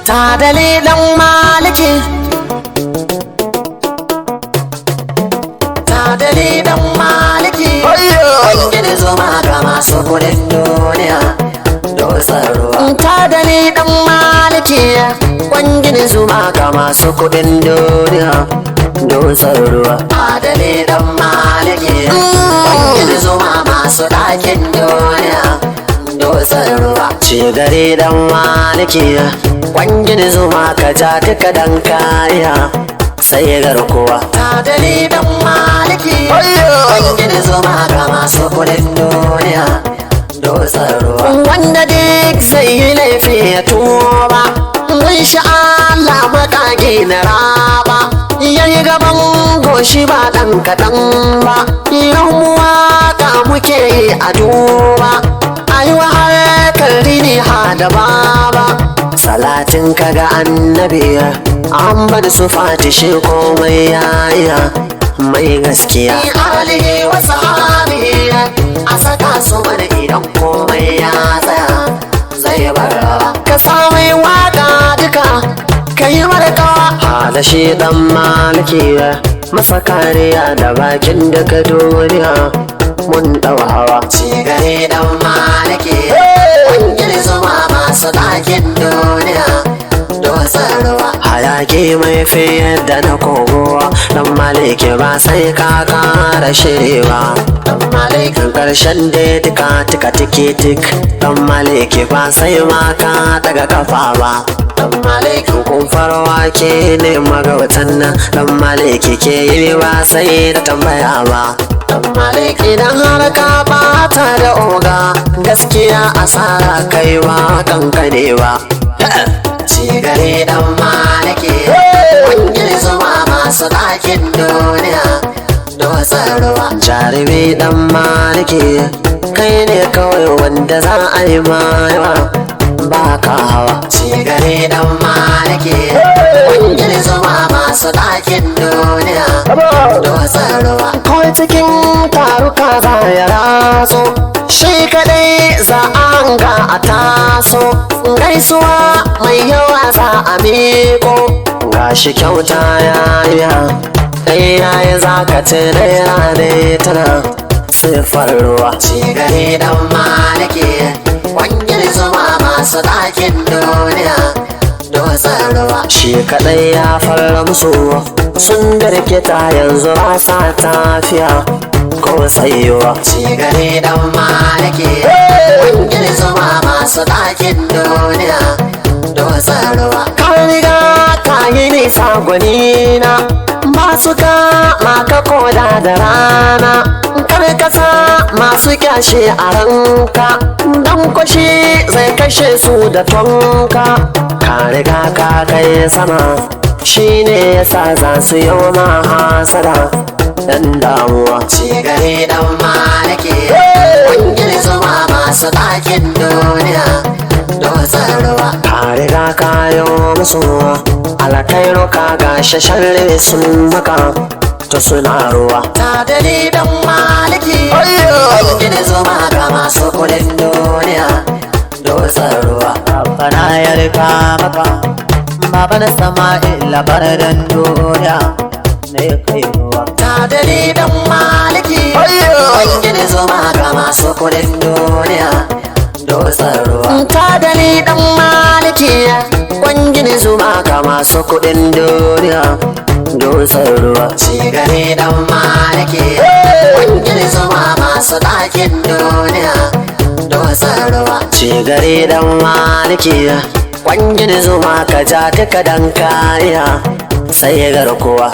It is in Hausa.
ta dalilan maliki, ta dalilan maliki, wangin zuma ga masu kudin duniya dosar ruwa. Ta dalilan maliki, wangin zuma ga masu kudin duniya dosar ruwa. Ta dalilan maliki, wangin zuma masu ɗakin duniya dosar ruwa. Ci gari dan maliki, wangin zuma ka ja duka dan kariya sai garkuwa. Ta dalilan maliki, wangin zuma ga masu kudin duniya dosar ruwa. Wanda duk zai yi laifi ya tuba, mun sha Allah makage na raba, yayi gaban goshi ba dan kaɗan ba, yan waka muke yi a duba, ayi harkar rini ha da baba. Salatin kaga annabi an bar su fati shi komai yaya mai gaskiya. Alihi wa sahabihi a saka su mana idan komai ya tsaya zai bar ka samai waka duka kai markawa. Da shi dan maliki masa kariya da bakin daga duniya mun dau hawa. Ci gare dan maliki, wangin zuma masu ɗakin duniya dosar ruwa. Hayaki mai fiye da na kogowa, dan maliki ba sai ka kara shirewa. Dan malikin karshen da tika tika tiki tik, dan maliki ba sai ma ka daga kafa ba. Dan malikin kumfarwa ke ne magautan nan, dan maliki ke yi ba sai da tambaya ba. Dan maliki idan har ka bata da oga, gaskiya asara kai ba kankane ba. Ci gare dan maliki, wangin zuma masu ɗakin duniya dosar ruwa. Jarumi dan maliki, kai ne kawai wanda za a yi mayawa ba ka hawa. Ci gare dan maliki, wangin zuma masu ɗakin duniya dosar ruwa. Kawai cikin taruka za ya ratso, shi kadai za a hanga a taso, gaisuwa mai yawa za a miko, gashi kyauta yaya kai yaya za ka ci naira ne tana siffar ruwa. Ci gare dan maliki, wangin zuma masu ɗakin duniya dosar ruwa. Shi kadai ya fara musu sun darkita yanzu ba sa tafiya ko tsayuwa. Ci gare dan maliki, wangin zuma masu ɗakin duniya dosar ruwa. Ka riga ka yi nisa gwanina, masu kama ka koda da rana, karkasa masu kyashe a ranka, dan kwashi zai kashe su da tonka. Ka riga ka kai sama, shi ne yasa za su yi ma hasada dan damuwa. Ci gare dan maliki, wangin zuma masu ɗakin duniya dosar ruwa. Ka riga ka yi musu alkairu ka gashe sharri sun maka to suna ruwa. Ta dalilan maliki, wangin zuma ga masu kudin duniya dosar ruwa. Bana ya rika maka baban Sama'ila bardan duniya ne kai ruwa. Ta dalilan maliki, wangin zuma ga masu kudin duniya dosar ruwa. Ta dalilan maliki, wangin zuma ga masu kudin duniya dosar ruwa. Ci gare dan maliki, wangin zuma masu ɗakin duniya dosar ruwa. Ci gare dan maliki, wangin zuma ka ja duka dan kariya sai garkuwa.